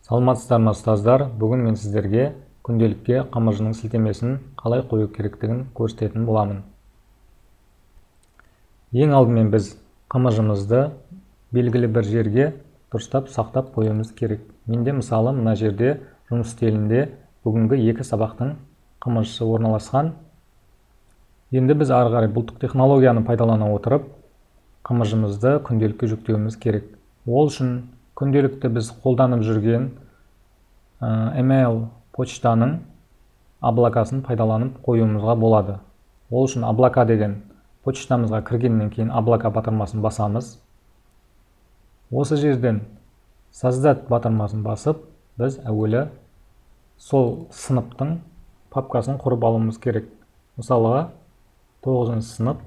Саламатсыздар ма ұстаздар, бүгін мен сіздерге күнделікке қамыржының сілтемесін қалай қою керектігін көрсететін боламын. Ең алдымен біз қамыржымызды белгілі бір жерге дұрыстап сақтап қоюымыз керек. Менде мысалы мына жерде жұмыс үстелінде бүгінгі 2 сабақтың қамыржысы орналасқан. Енді біз ары қарай бұлттық технологияны пайдалана отырып қамыржымызды күнделікке жүктеуіміз керек. Ол үшін күнделікті біз қолданып жүрген email почтаның облакасын пайдаланып қоюымызға болады. Ол үшін облака деген почтамызға кіргеннен кейін облака батырмасын басамыз. Осы жерден создать батырмасын басып, біз әуелі сол сыныптың папкасын құрып алуымыз керек. Мысалға 9 сынып.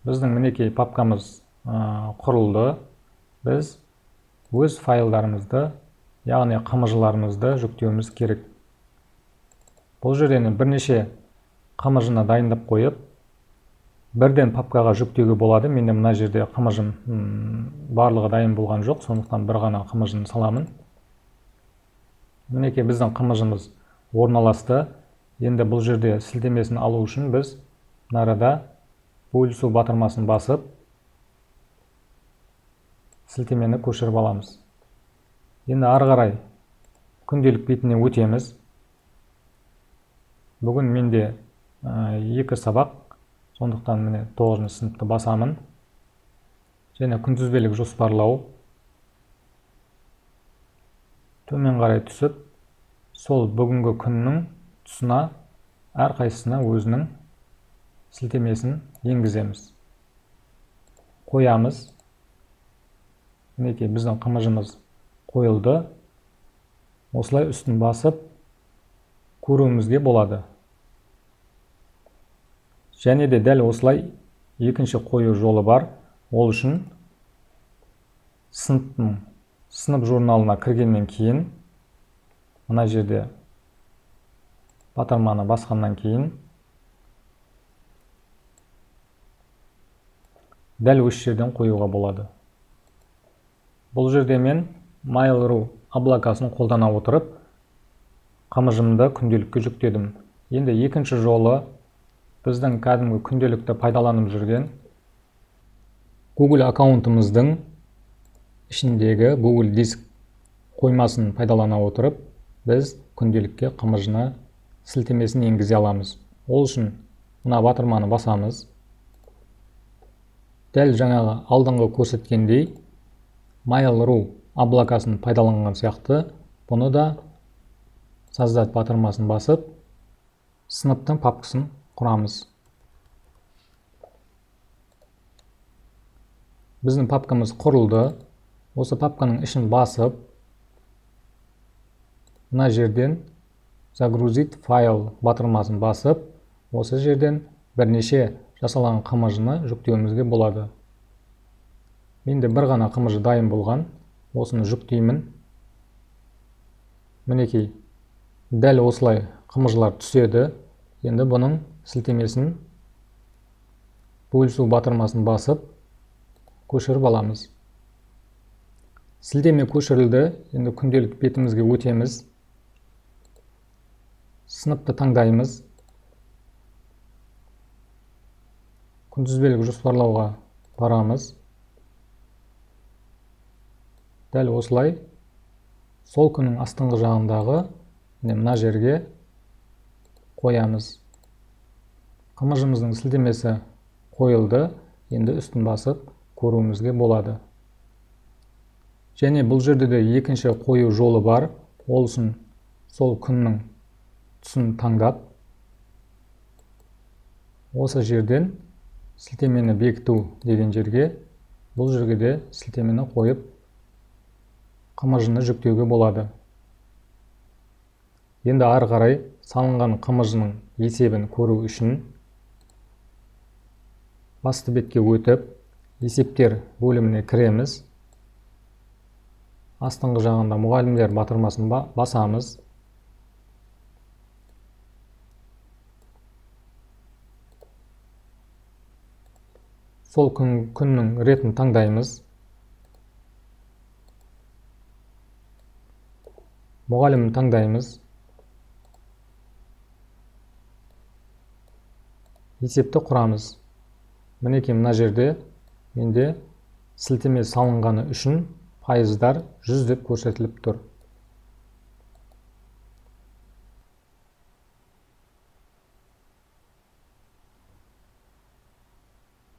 Біздің мінекей папкамыз құрылды. Біз өз файлдарымызды, яғни қамыржыларымызды жүктеуіміз керек. Бұл жерден бірнеше қамыржыны дайындап қойып, бірден папкаға жүктеуге болады. Менде мына жерде қамыржым барлығы дайын болған жоқ, сондықтан бір ғана қамыржыны саламын. Мінекей біздің қамыржымыз орналасты. Енді бұл жерде сілтемесін алу үшін біз нарада бөлісу батырмасын басып, сілтемені көшіріп аламыз. Енді ары қарай күнделік бетіне өтеміз. Бүгін менде 2 сабақ, сондықтан міне 9 сыныпты басамын. Және күнтізбелік жоспарлау. Төмен қарай түсіп, сол бүгінгі күннің тұсына әрқайсысына өзінің сілтемесін енгіземіз. Қоямыз. Мінекей біздің қамыржымыз қойылды. Осылай үстін басып көруімізге болады. Және де дәл осылай екінші қою жолы бар. Ол үшін сынып журналына кіргеннен кейін, мына жерде батырманы басқаннан кейін дәл осы жерден қоюға болады. Бұл жерде мен Mail.ru облакасын қолдана отырып қамыржымды күнделікке жүктедім. Енді екінші жолы біздің кәдімгі күнделікті пайдаланып жүрген Google аккаунтымыздың ішіндегі Google диск қоймасын пайдалана отырып біз күнделікке қамыржына сілтемесін енгізе аламыз. Ол үшін мына батырманы басамыз. Дәл жаңағы алдыңғы көрсеткендей Mail.ru облакасын пайдаланған сияқты, бұны да создать батырмасын басып, сыныптың папкасын құрамыз. Біздің папкамыз құрылды. Осы папканың ішін басып, мына жерден загрузить файл батырмасын басып, осы жерден бірнеше жасалған қамыржыны жүктеуімізге болады. Менде бір ғана қамыржы дайын болған. Осыны жүктеймін. Мінекей, дәл осылай қамыржылар түседі. Енді бұның сілтемесін бөлісу батырмасын басып көшіріп аламыз. Сілтеме көшірілді. Енді күнделік бетімізге өтеміз. Сыныпты таңдаймыз. Күнтізбелік жоспарлауға барамыз. Дәл осылай сол күннің астыңғы жағындағы мына жерге қоямыз. Қамыржымыздың сілтемесі қойылды. Енді үстін басып көруімізге болады. Және бұл жерде де екінші қою жолы бар. Ол үшін сол күннің тұсын таңдап, осы жерден сілтемені бекіту деген жерге, бұл жерге де сілтемені қойып, қамыржыны жүктеуге болады. Енді ары қарай салынған қамыржының есебін көру үшін басты бетке өтіп, есептер бөліміне кіреміз. Астыңғы жағында мұғалімдер батырмасын басамыз. Сол күннің ретін таңдаймыз. мұғалімін таңдаймыз. Есепті құрамыз. Мінекей мына жерде менде сілтеме салынғаны үшін пайыздар 100 деп көрсетіліп тұр.